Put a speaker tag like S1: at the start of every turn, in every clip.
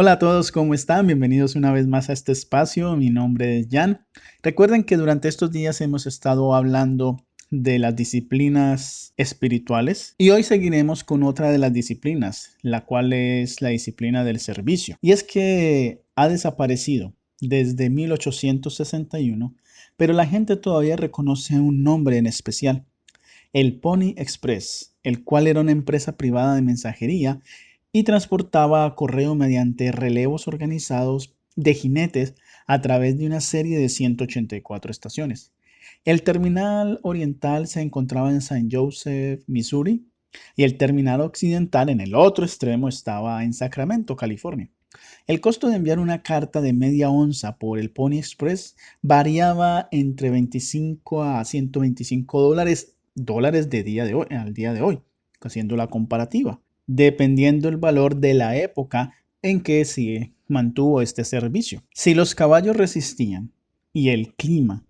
S1: Hola a todos, ¿cómo están? Bienvenidos una vez más a este espacio. Mi nombre es Jan. Recuerden que durante estos días hemos estado hablando de las disciplinas espirituales y hoy seguiremos con otra de las disciplinas, la cual es la disciplina del servicio. Y es que ha desaparecido desde 1861, pero la gente todavía reconoce un nombre en especial, el Pony Express, el cual era una empresa privada de mensajería y transportaba correo mediante relevos organizados de jinetes a través de una serie de 184 estaciones. El terminal oriental se encontraba en St. Joseph, Missouri, y el terminal occidental en el otro extremo estaba en Sacramento, California. El costo de enviar una carta de media onza por el Pony Express variaba entre 25 a 125 dólares de día de hoy, al día de hoy, haciendo la comparativa, dependiendo el valor de la época en que se mantuvo este servicio. Si los caballos resistían y el clima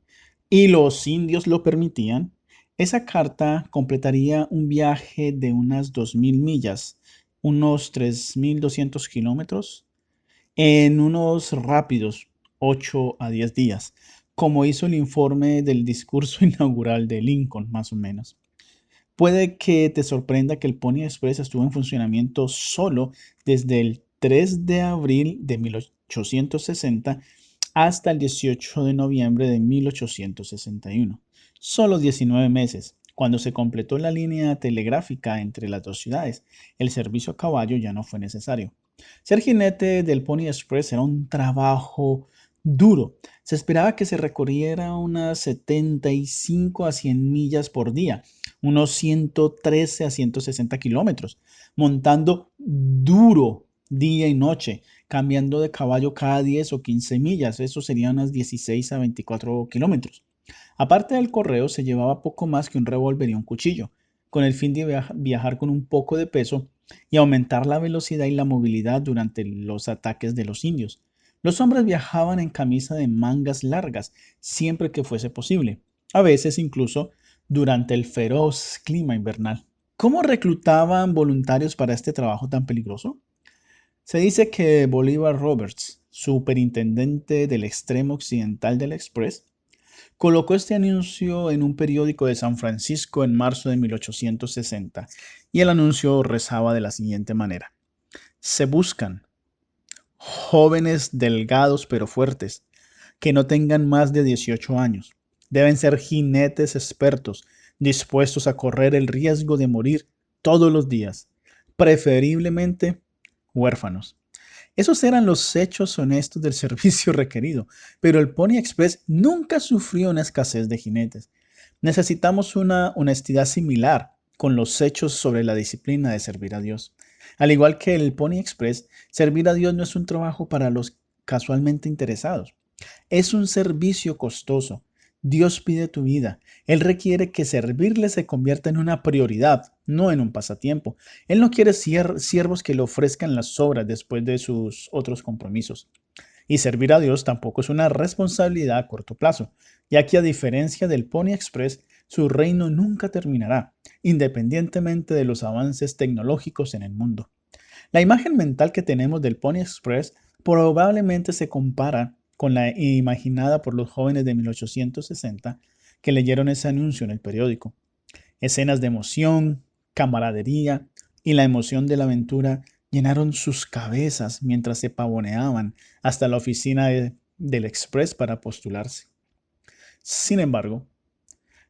S1: y los indios lo permitían, esa carta completaría un viaje de unas 2.000 millas, unos 3.200 kilómetros, en unos rápidos 8 a 10 días, como hizo el informe del discurso inaugural de Lincoln, más o menos. Puede que te sorprenda que el Pony Express estuvo en funcionamiento solo desde el 3 de abril de 1860 hasta el 18 de noviembre de 1861. Solo 19 meses. Cuando se completó la línea telegráfica entre las dos ciudades, el servicio a caballo ya no fue necesario. Ser jinete del Pony Express era un trabajo duro. Se esperaba que se recorriera unas 75 a 100 millas por día, unos 113 a 160 kilómetros, montando duro día y noche, cambiando de caballo cada 10 o 15 millas. Eso serían unas 16 a 24 kilómetros. Aparte del correo, se llevaba poco más que un revólver y un cuchillo, con el fin de viajar con un poco de peso y aumentar la velocidad y la movilidad durante los ataques de los indios. Los hombres viajaban en camisa de mangas largas siempre que fuese posible, a veces incluso durante el feroz clima invernal. ¿Cómo reclutaban voluntarios para este trabajo tan peligroso? Se dice que Bolívar Roberts, superintendente del extremo occidental del Express, colocó este anuncio en un periódico de San Francisco en marzo de 1860 y el anuncio rezaba de la siguiente manera: se buscan jóvenes delgados pero fuertes, que no tengan más de 18 años. Deben ser jinetes expertos, dispuestos a correr el riesgo de morir todos los días, preferiblemente huérfanos. Esos eran los hechos honestos del servicio requerido, pero el Pony Express nunca sufrió una escasez de jinetes. Necesitamos una honestidad similar con los hechos sobre la disciplina de servir a Dios. Al igual que el Pony Express, servir a Dios no es un trabajo para los casualmente interesados. Es un servicio costoso. Dios pide tu vida. Él requiere que servirle se convierta en una prioridad, no en un pasatiempo. Él no quiere siervos que le ofrezcan las sobras después de sus otros compromisos. Y servir a Dios tampoco es una responsabilidad a corto plazo, ya que a diferencia del Pony Express, su reino nunca terminará, independientemente de los avances tecnológicos en el mundo. La imagen mental que tenemos del Pony Express probablemente se compara con la imaginada por los jóvenes de 1860 que leyeron ese anuncio en el periódico. Escenas de emoción, camaradería y la emoción de la aventura llenaron sus cabezas mientras se pavoneaban hasta la oficina del Express para postularse. Sin embargo,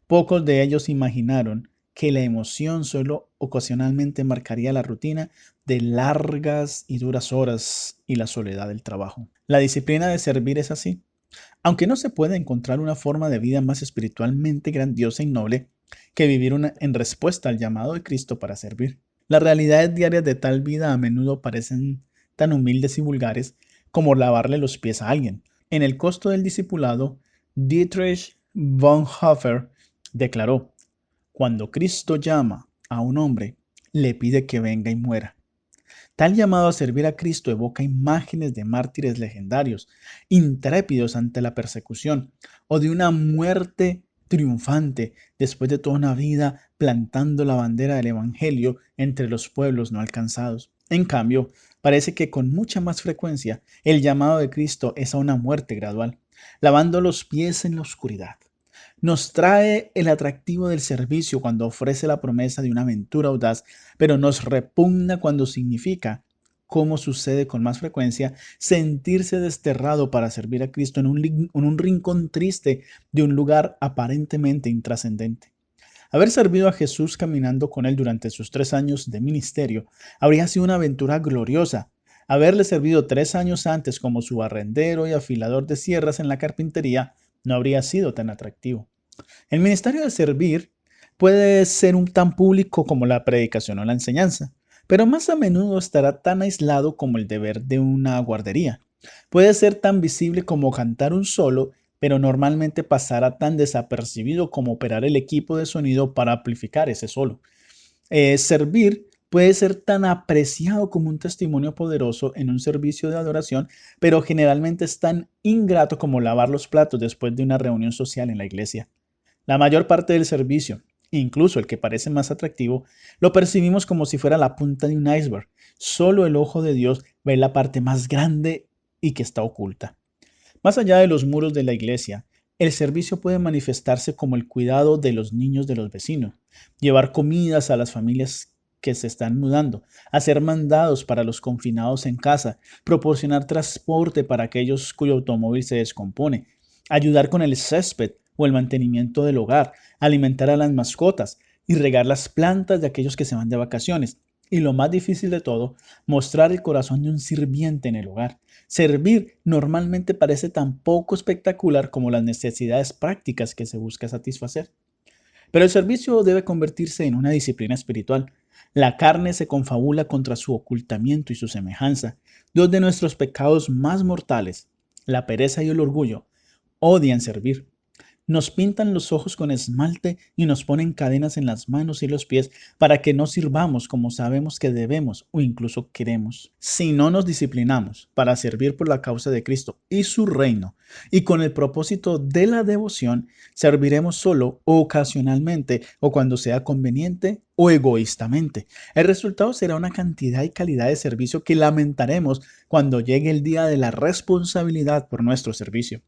S1: pocos de ellos imaginaron que la emoción solo ocasionalmente marcaría la rutina de largas y duras horas y la soledad del trabajo. La disciplina de servir es así. Aunque no se puede encontrar una forma de vida más espiritualmente grandiosa y noble que vivir en respuesta al llamado de Cristo para servir. Las realidades diarias de tal vida a menudo parecen tan humildes y vulgares como lavarle los pies a alguien. En el costo del discipulado, Dietrich Bonhoeffer declaró: cuando Cristo llama a un hombre, le pide que venga y muera. Tal llamado a servir a Cristo evoca imágenes de mártires legendarios, intrépidos ante la persecución, o de una muerte triunfante después de toda una vida plantando la bandera del Evangelio entre los pueblos no alcanzados. En cambio, parece que con mucha más frecuencia el llamado de Cristo es a una muerte gradual, lavando los pies en la oscuridad. Nos trae el atractivo del servicio cuando ofrece la promesa de una aventura audaz, pero nos repugna cuando significa, como sucede con más frecuencia, sentirse desterrado para servir a Cristo en un rincón triste de un lugar aparentemente intrascendente. Haber servido a Jesús caminando con él durante sus 3 años de ministerio habría sido una aventura gloriosa. Haberle servido 3 años antes como su barrendero y afilador de sierras en la carpintería no habría sido tan atractivo. El ministerio de servir puede ser un tan público como la predicación o la enseñanza, pero más a menudo estará tan aislado como el deber de una guardería. Puede ser tan visible como cantar un solo, pero normalmente pasará tan desapercibido como operar el equipo de sonido para amplificar ese solo. Servir puede ser tan apreciado como un testimonio poderoso en un servicio de adoración, pero generalmente es tan ingrato como lavar los platos después de una reunión social en la iglesia. La mayor parte del servicio, incluso el que parece más atractivo, lo percibimos como si fuera la punta de un iceberg. Solo el ojo de Dios ve la parte más grande y que está oculta. Más allá de los muros de la iglesia, el servicio puede manifestarse como el cuidado de los niños de los vecinos, llevar comidas a las familias que se están mudando, hacer mandados para los confinados en casa, proporcionar transporte para aquellos cuyo automóvil se descompone, ayudar con el césped o el mantenimiento del hogar, alimentar a las mascotas y regar las plantas de aquellos que se van de vacaciones. Y lo más difícil de todo, mostrar el corazón de un sirviente en el hogar. Servir normalmente parece tan poco espectacular como las necesidades prácticas que se busca satisfacer. Pero el servicio debe convertirse en una disciplina espiritual. La carne se confabula contra su ocultamiento y su semejanza. Dos de nuestros pecados más mortales, la pereza y el orgullo, odian servir. Nos pintan los ojos con esmalte y nos ponen cadenas en las manos y los pies para que no sirvamos como sabemos que debemos o incluso queremos. Si no nos disciplinamos para servir por la causa de Cristo y su reino y con el propósito de la devoción, serviremos solo o ocasionalmente o cuando sea conveniente o egoístamente. El resultado será una cantidad y calidad de servicio que lamentaremos cuando llegue el día de la responsabilidad por nuestro servicio.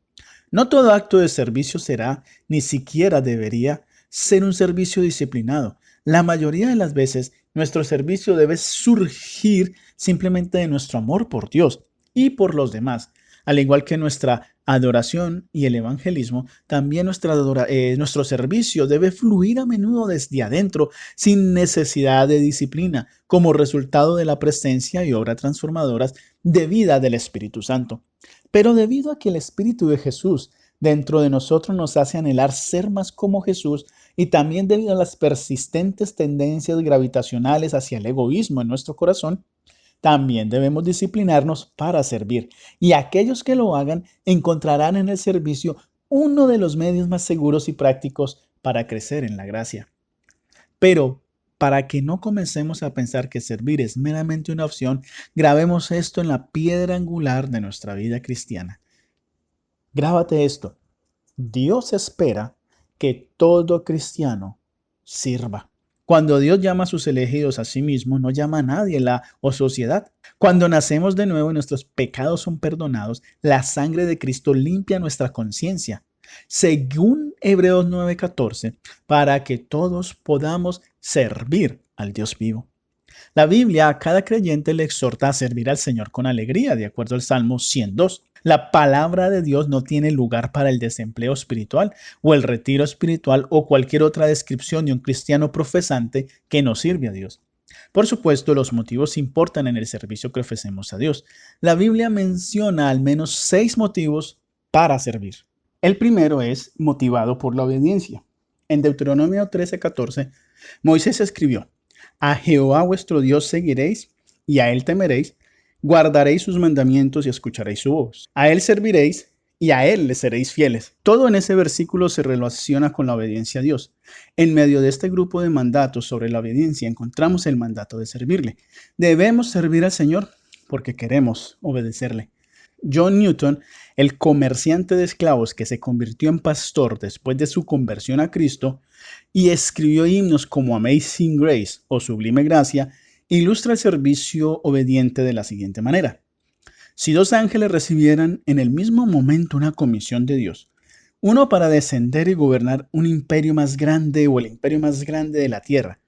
S1: No todo acto de servicio será, ni siquiera debería, ser un servicio disciplinado. La mayoría de las veces, nuestro servicio debe surgir simplemente de nuestro amor por Dios y por los demás. Al igual que nuestra adoración y el evangelismo, también nuestro servicio debe fluir a menudo desde adentro, sin necesidad de disciplina, como resultado de la presencia y obra transformadoras de vida del Espíritu Santo. Pero debido a que el Espíritu de Jesús dentro de nosotros nos hace anhelar ser más como Jesús y también debido a las persistentes tendencias gravitacionales hacia el egoísmo en nuestro corazón, también debemos disciplinarnos para servir. Y aquellos que lo hagan encontrarán en el servicio uno de los medios más seguros y prácticos para crecer en la gracia. Pero para que no comencemos a pensar que servir es meramente una opción, grabemos esto en la piedra angular de nuestra vida cristiana. Grábate esto. Dios espera que todo cristiano sirva. Cuando Dios llama a sus elegidos a sí mismo, no llama a nadie o sociedad. Cuando nacemos de nuevo y nuestros pecados son perdonados, la sangre de Cristo limpia nuestra conciencia. Según Hebreos 9:14, para que todos podamos servir al Dios vivo. La Biblia a cada creyente le exhorta a servir al Señor con alegría, de acuerdo al Salmo 102. La palabra de Dios no tiene lugar para el desempleo espiritual o el retiro espiritual o cualquier otra descripción de un cristiano profesante que no sirve a Dios. Por supuesto, los motivos importan en el servicio que ofrecemos a Dios. La Biblia menciona al menos 6 motivos para servir. El primero es motivado por la obediencia. En Deuteronomio 13:14, Moisés escribió: a Jehová vuestro Dios seguiréis y a él temeréis, guardaréis sus mandamientos y escucharéis su voz. A él serviréis y a él le seréis fieles. Todo en ese versículo se relaciona con la obediencia a Dios. En medio de este grupo de mandatos sobre la obediencia encontramos el mandato de servirle. Debemos servir al Señor porque queremos obedecerle. John Newton, el comerciante de esclavos que se convirtió en pastor después de su conversión a Cristo y escribió himnos como Amazing Grace o Sublime Gracia, Ilustra el servicio obediente de la siguiente manera. Si dos ángeles recibieran en el mismo momento una comisión de Dios, uno para descender y gobernar un imperio más grande o el imperio más grande de la tierra,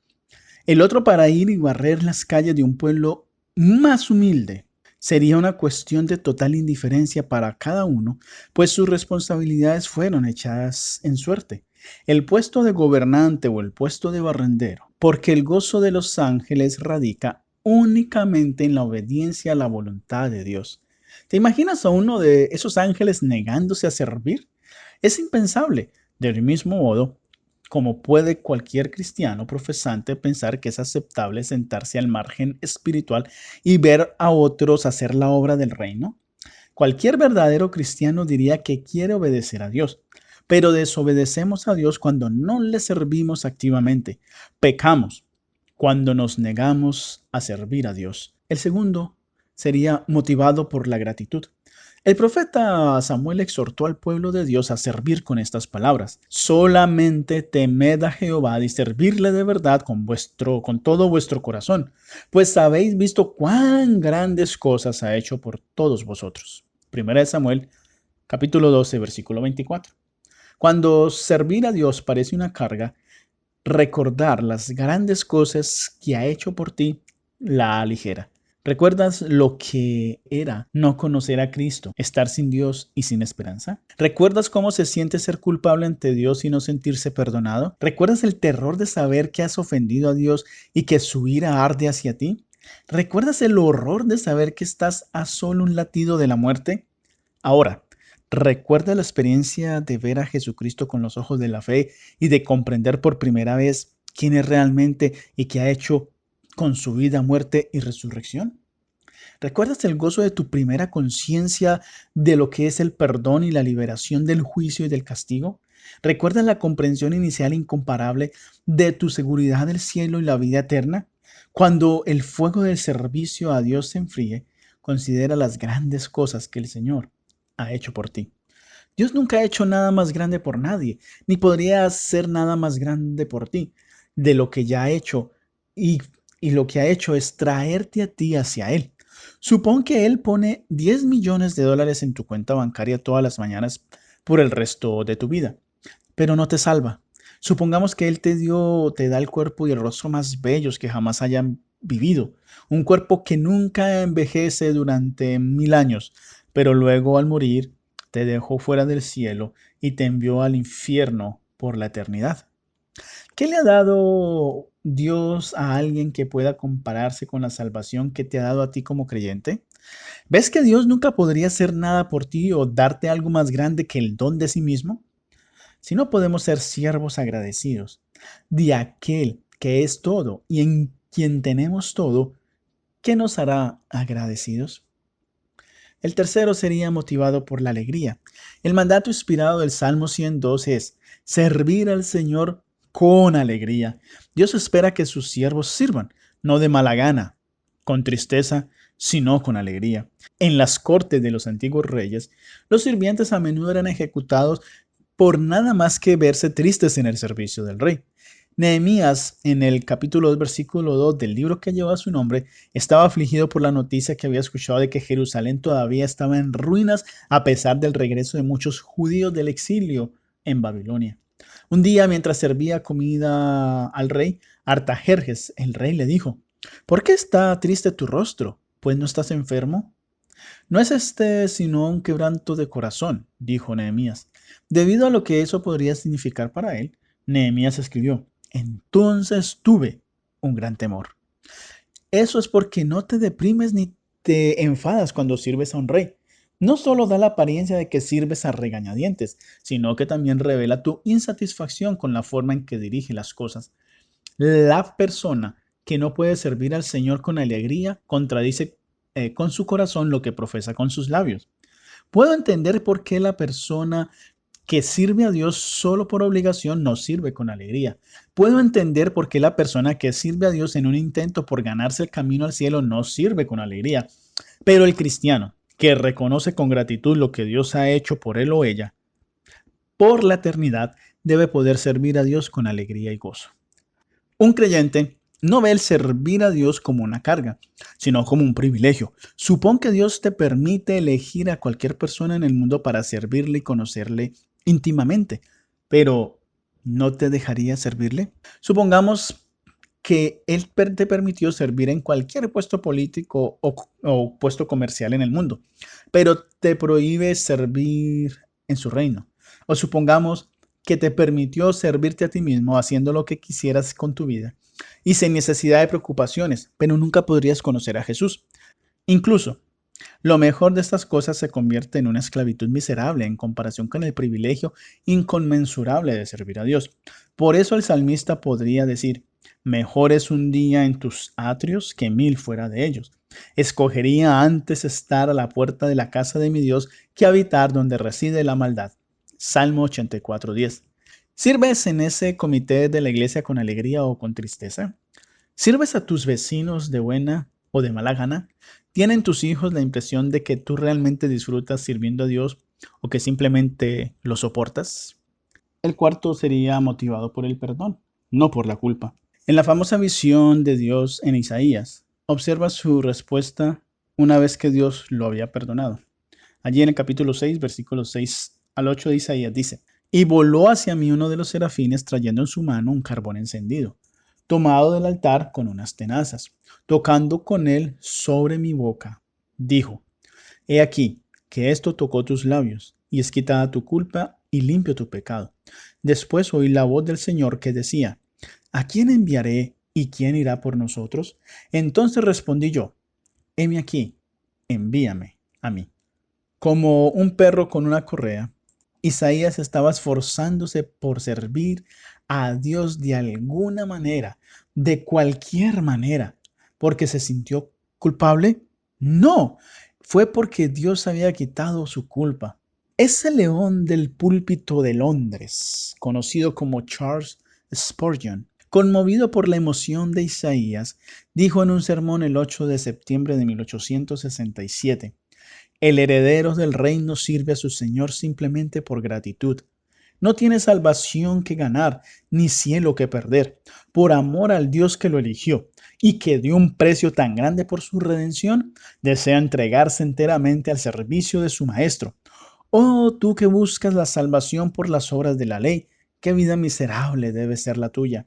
S1: el otro para ir y barrer las calles de un pueblo más humilde, sería una cuestión de total indiferencia para cada uno, pues sus responsabilidades fueron echadas en suerte. El puesto de gobernante o el puesto de barrendero, porque el gozo de los ángeles radica únicamente en la obediencia a la voluntad de Dios. ¿Te imaginas a uno de esos ángeles negándose a servir? Es impensable. Del mismo modo, como puede cualquier cristiano profesante pensar que es aceptable sentarse al margen espiritual y ver a otros hacer la obra del reino, cualquier verdadero cristiano diría que quiere obedecer a Dios, pero desobedecemos a Dios cuando no le servimos activamente. Pecamos cuando nos negamos a servir a Dios. El segundo sería motivado por la gratitud. El profeta Samuel exhortó al pueblo de Dios a servir con estas palabras: solamente temed a Jehová y servirle de verdad con todo vuestro corazón, pues habéis visto cuán grandes cosas ha hecho por todos vosotros. Primera de Samuel, capítulo 12, versículo 24. Cuando servir a Dios parece una carga, recordar las grandes cosas que ha hecho por ti la aligera. ¿Recuerdas lo que era no conocer a Cristo, estar sin Dios y sin esperanza? ¿Recuerdas cómo se siente ser culpable ante Dios y no sentirse perdonado? ¿Recuerdas el terror de saber que has ofendido a Dios y que su ira arde hacia ti? ¿Recuerdas el horror de saber que estás a solo un latido de la muerte? Ahora, recuerda la experiencia de ver a Jesucristo con los ojos de la fe y de comprender por primera vez quién es realmente y qué ha hecho con su vida, muerte y resurrección. ¿Recuerdas el gozo de tu primera conciencia de lo que es el perdón y la liberación del juicio y del castigo? ¿Recuerdas la comprensión inicial incomparable de tu seguridad del cielo y la vida eterna? Cuando el fuego del servicio a Dios se enfríe, considera las grandes cosas que el Señor ha hecho por ti. Dios nunca ha hecho nada más grande por nadie, ni podría hacer nada más grande por ti de lo que ya ha hecho, y, y lo que ha hecho es traerte a ti hacia Él. Supón que Él pone 10 millones de dólares en tu cuenta bancaria todas las mañanas por el resto de tu vida, pero no te salva. Supongamos que Él te da el cuerpo y el rostro más bellos que jamás hayan vivido, un cuerpo que nunca envejece durante 1000 años, pero luego al morir te dejó fuera del cielo y te envió al infierno por la eternidad. ¿Qué le ha dado Dios a alguien que pueda compararse con la salvación que te ha dado a ti como creyente? ¿Ves que Dios nunca podría hacer nada por ti o darte algo más grande que el don de sí mismo? Si no podemos ser siervos agradecidos de aquel que es todo y en quien tenemos todo, ¿qué nos hará agradecidos? El tercero sería motivado por la alegría. El mandato inspirado del Salmo 102 es servir al Señor con alegría. Dios espera que sus siervos sirvan, no de mala gana, con tristeza, sino con alegría. En las cortes de los antiguos reyes, los sirvientes a menudo eran ejecutados por nada más que verse tristes en el servicio del rey. Nehemías, en el capítulo 2, versículo 2 del libro que lleva su nombre, estaba afligido por la noticia que había escuchado de que Jerusalén todavía estaba en ruinas a pesar del regreso de muchos judíos del exilio en Babilonia. Un día, mientras servía comida al rey, Artajerjes, el rey, le dijo: ¿Por qué está triste tu rostro? ¿Pues no estás enfermo? No es este sino un quebranto de corazón, dijo Nehemías. Debido a lo que eso podría significar para él, Nehemías escribió: entonces tuve un gran temor. Eso es porque no te deprimes ni te enfadas cuando sirves a un rey. No solo da la apariencia de que sirves a regañadientes, sino que también revela tu insatisfacción con la forma en que dirige las cosas. La persona que no puede servir al Señor con alegría contradice con su corazón lo que profesa con sus labios. Puedo entender por qué la persona que sirve a Dios solo por obligación no sirve con alegría. Puedo entender por qué la persona que sirve a Dios en un intento por ganarse el camino al cielo no sirve con alegría. Pero el cristiano que reconoce con gratitud lo que Dios ha hecho por él o ella, por la eternidad, debe poder servir a Dios con alegría y gozo. Un creyente No ve el servir a Dios como una carga, sino como un privilegio. Supón que Dios te permite elegir a cualquier persona en el mundo para servirle y conocerle íntimamente, pero ¿no te dejaría servirle? Supongamos que Él te permitió servir en cualquier puesto político o puesto comercial en el mundo, pero te prohíbe servir en su reino. O supongamos que te permitió servirte a ti mismo haciendo lo que quisieras con tu vida y sin necesidad de preocupaciones, pero nunca podrías conocer a Jesús. Incluso, lo mejor de estas cosas se convierte en una esclavitud miserable en comparación con el privilegio inconmensurable de servir a Dios. Por eso el salmista podría decir, mejor es un día en tus atrios que 1000 fuera de ellos. Escogería antes estar a la puerta de la casa de mi Dios que habitar donde reside la maldad. Salmo 84:10. ¿Sirves en ese comité de la iglesia con alegría o con tristeza? ¿Sirves a tus vecinos de buena o de mala gana? ¿Tienen tus hijos la impresión de que tú realmente disfrutas sirviendo a Dios o que simplemente lo soportas? El cuarto sería motivado por el perdón, no por la culpa. En la famosa visión de Dios en Isaías, observa su respuesta una vez que Dios lo había perdonado. Allí en el capítulo 6, versículos 6 al 8 de Isaías dice, y voló hacia mí uno de los serafines trayendo en su mano un carbón encendido, tomado del altar con unas tenazas, tocando con él sobre mi boca. Dijo, he aquí que esto tocó tus labios, y es quitada tu culpa y limpio tu pecado. Después oí la voz del Señor que decía, ¿a quién enviaré y quién irá por nosotros? Entonces respondí yo, heme aquí, envíame a mí. Como un perro con una correa, Isaías estaba esforzándose por servir a Dios de alguna manera, de cualquier manera, porque se sintió culpable. No, fue porque Dios había quitado su culpa. Ese león del púlpito de Londres, conocido como Charles Spurgeon, conmovido por la emoción de Isaías, dijo en un sermón el 8 de septiembre de 1867, el heredero del reino sirve a su Señor simplemente por gratitud. No tiene salvación que ganar, ni cielo que perder, por amor al Dios que lo eligió y que dio un precio tan grande por su redención, desea entregarse enteramente al servicio de su Maestro. Oh, tú que buscas la salvación por las obras de la ley, qué vida miserable debe ser la tuya.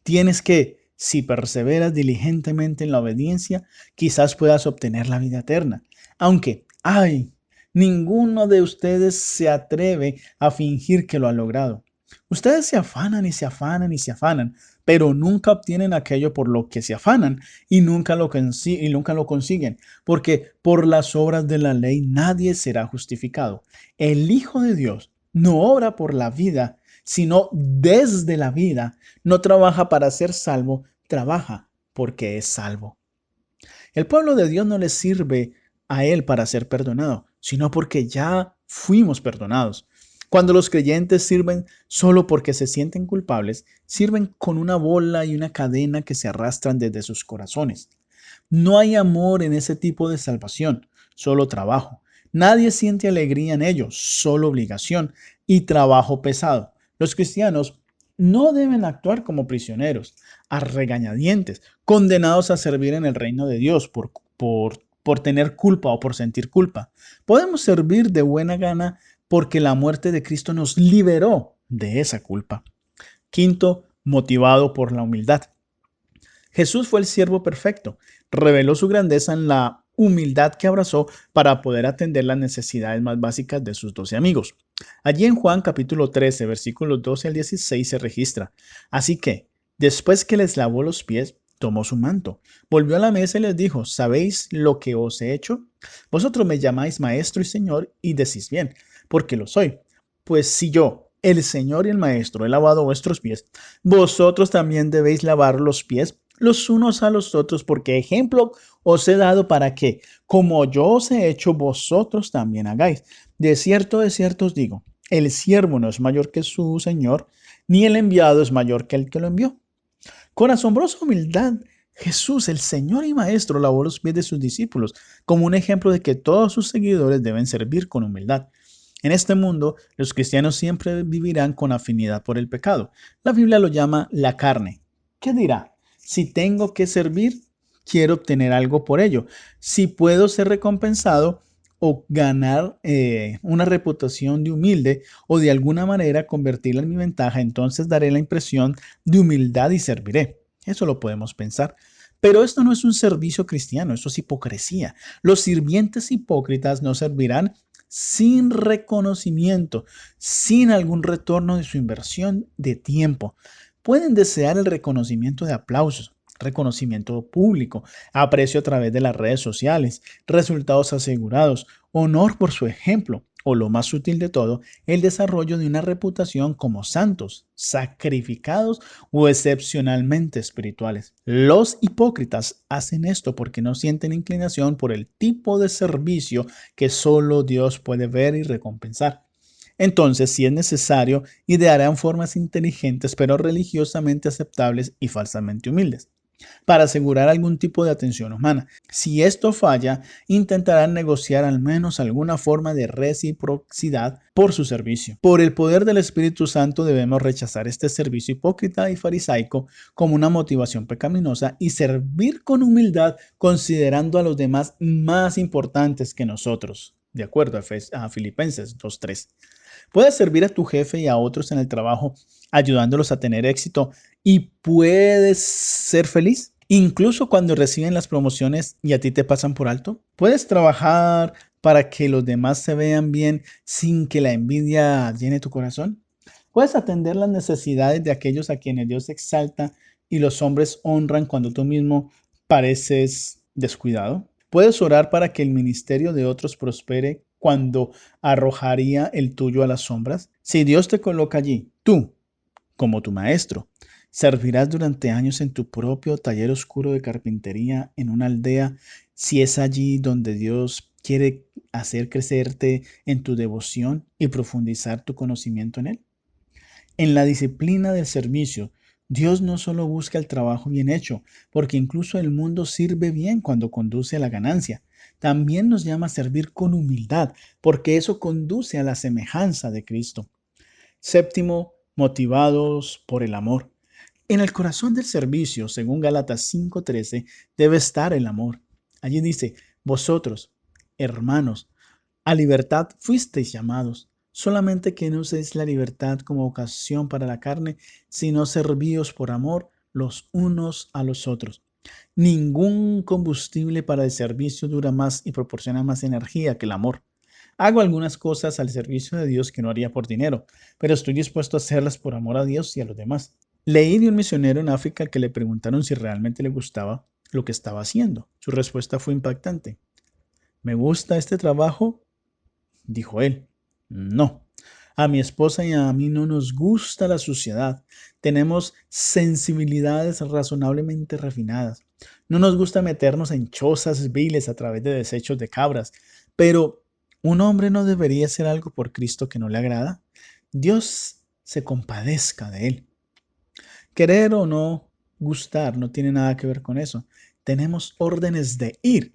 S1: Tienes que, si perseveras diligentemente en la obediencia, quizás puedas obtener la vida eterna. Aunque, ay, ninguno de ustedes se atreve a fingir que lo ha logrado. Ustedes se afanan y se afanan y se afanan, pero nunca obtienen aquello por lo que se afanan y nunca lo consiguen, porque por las obras de la ley nadie será justificado. El Hijo de Dios no obra por la vida, sino desde la vida. No trabaja para ser salvo, trabaja porque es salvo. El pueblo de Dios no le sirve a Él para ser perdonado, sino porque ya fuimos perdonados. Cuando los creyentes sirven solo porque se sienten culpables, sirven con una bola y una cadena que se arrastran desde sus corazones. No hay amor en ese tipo de salvación, solo trabajo. Nadie siente alegría en ello, solo obligación y trabajo pesado. Los cristianos no deben actuar como prisioneros, a regañadientes, condenados a servir en el reino de Dios por tener culpa o por sentir culpa. Podemos servir de buena gana porque la muerte de Cristo nos liberó de esa culpa. Quinto, motivado por la humildad. Jesús fue el siervo perfecto, reveló su grandeza en la humildad que abrazó para poder atender las necesidades más básicas de sus 12 amigos. Allí en Juan capítulo 13, versículos 12 al 16 se registra. Así que, después que les lavó los pies, tomó su manto, volvió a la mesa y les dijo, ¿sabéis lo que os he hecho? Vosotros me llamáis maestro y señor y decís bien, porque lo soy. Pues si yo, el Señor y el Maestro, he lavado vuestros pies, vosotros también debéis lavar los pies los unos a los otros, porque ejemplo os he dado para que, como yo os he hecho, vosotros también hagáis. De cierto os digo, el siervo no es mayor que su Señor, ni el enviado es mayor que el que lo envió. Con asombrosa humildad, Jesús, el Señor y Maestro, lavó los pies de sus discípulos, como un ejemplo de que todos sus seguidores deben servir con humildad. En este mundo, los cristianos siempre vivirán con afinidad por el pecado. La Biblia lo llama la carne. ¿Qué dirá? Si tengo que servir, quiero obtener algo por ello. Si puedo ser recompensado o ganar una reputación de humilde o de alguna manera convertirla en mi ventaja, entonces daré la impresión de humildad y serviré. Eso lo podemos pensar. Pero esto no es un servicio cristiano, eso es hipocresía. Los sirvientes hipócritas no servirán sin reconocimiento, sin algún retorno de su inversión de tiempo. Pueden desear el reconocimiento de aplausos, reconocimiento público, aprecio a través de las redes sociales, resultados asegurados, honor por su ejemplo, o lo más útil de todo, el desarrollo de una reputación como santos, sacrificados o excepcionalmente espirituales. Los hipócritas hacen esto porque no sienten inclinación por el tipo de servicio que solo Dios puede ver y recompensar. Entonces, si es necesario, idearán formas inteligentes pero religiosamente aceptables y falsamente humildes para asegurar algún tipo de atención humana. Si esto falla, intentarán negociar al menos alguna forma de reciprocidad por su servicio. Por el poder del Espíritu Santo debemos rechazar este servicio hipócrita y farisaico como una motivación pecaminosa y servir con humildad considerando a los demás más importantes que nosotros. De acuerdo a Filipenses 2:3. Puedes servir a tu jefe y a otros en el trabajo ayudándolos a tener éxito y puedes ser feliz. Incluso cuando reciben las promociones y a ti te pasan por alto. Puedes trabajar para que los demás se vean bien sin que la envidia llene tu corazón. Puedes atender las necesidades de aquellos a quienes Dios exalta y los hombres honran cuando tú mismo pareces descuidado. Puedes orar para que el ministerio de otros prospere cuando arrojaría el tuyo a las sombras. Si Dios te coloca allí, tú, como tu maestro, servirás durante años en tu propio taller oscuro de carpintería en una aldea, si es allí donde Dios quiere hacer crecerte en tu devoción y profundizar tu conocimiento en Él. En la disciplina del servicio, Dios no solo busca el trabajo bien hecho, porque incluso el mundo sirve bien cuando conduce a la ganancia. También nos llama a servir con humildad, porque eso conduce a la semejanza de Cristo. Séptimo, motivados por el amor. En el corazón del servicio, según Gálatas 5:13, debe estar el amor. Allí dice, vosotros, hermanos, a libertad fuisteis llamados, solamente que no uséis la libertad como ocasión para la carne, sino servíos por amor los unos a los otros. Ningún combustible para el servicio dura más y proporciona más energía que el amor. Hago algunas cosas al servicio de Dios que no haría por dinero, pero estoy dispuesto a hacerlas por amor a Dios y a los demás. Leí de un misionero en África al que le preguntaron si realmente le gustaba lo que estaba haciendo. Su respuesta fue impactante. ¿Me gusta este trabajo? Dijo él. No. A mi esposa y a mí no nos gusta la suciedad. Tenemos sensibilidades razonablemente refinadas. No nos gusta meternos en chozas viles a través de desechos de cabras. Pero, ¿un hombre no debería hacer algo por Cristo que no le agrada? Dios se compadezca de él. Querer o no gustar no tiene nada que ver con eso. Tenemos órdenes de ir.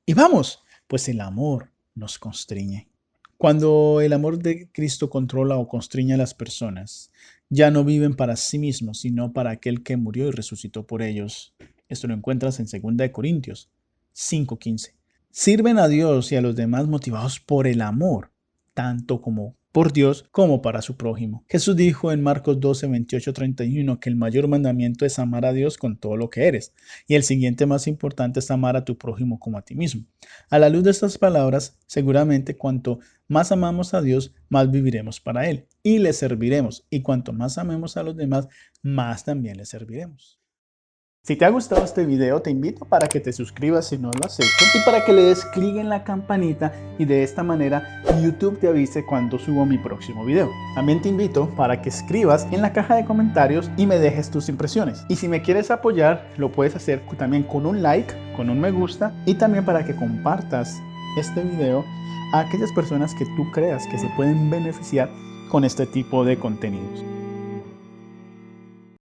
S1: Y vamos, pues el amor nos constriñe. Cuando el amor de Cristo controla o constriñe a las personas, ya no viven para sí mismos, sino para aquel que murió y resucitó por ellos. Esto lo encuentras en 2 Corintios 5:15. Sirven a Dios y a los demás motivados por el amor, tanto como por Dios como para su prójimo. Jesús dijo en Marcos 12:28-31 que el mayor mandamiento es amar a Dios con todo lo que eres, y el siguiente más importante es amar a tu prójimo como a ti mismo. A la luz de estas palabras, seguramente cuanto más amamos a Dios, más viviremos para Él y le serviremos, y cuanto más amemos a los demás, más también le serviremos. Si te ha gustado este video, te invito para que te suscribas si no lo has hecho y para que le des clic en la campanita y de esta manera YouTube te avise cuando subo mi próximo video. También te invito para que escribas en la caja de comentarios y me dejes tus impresiones. Y si me quieres apoyar, lo puedes hacer también con un like, con un me gusta y también para que compartas este video a aquellas personas que tú creas que se pueden beneficiar con este tipo de contenidos.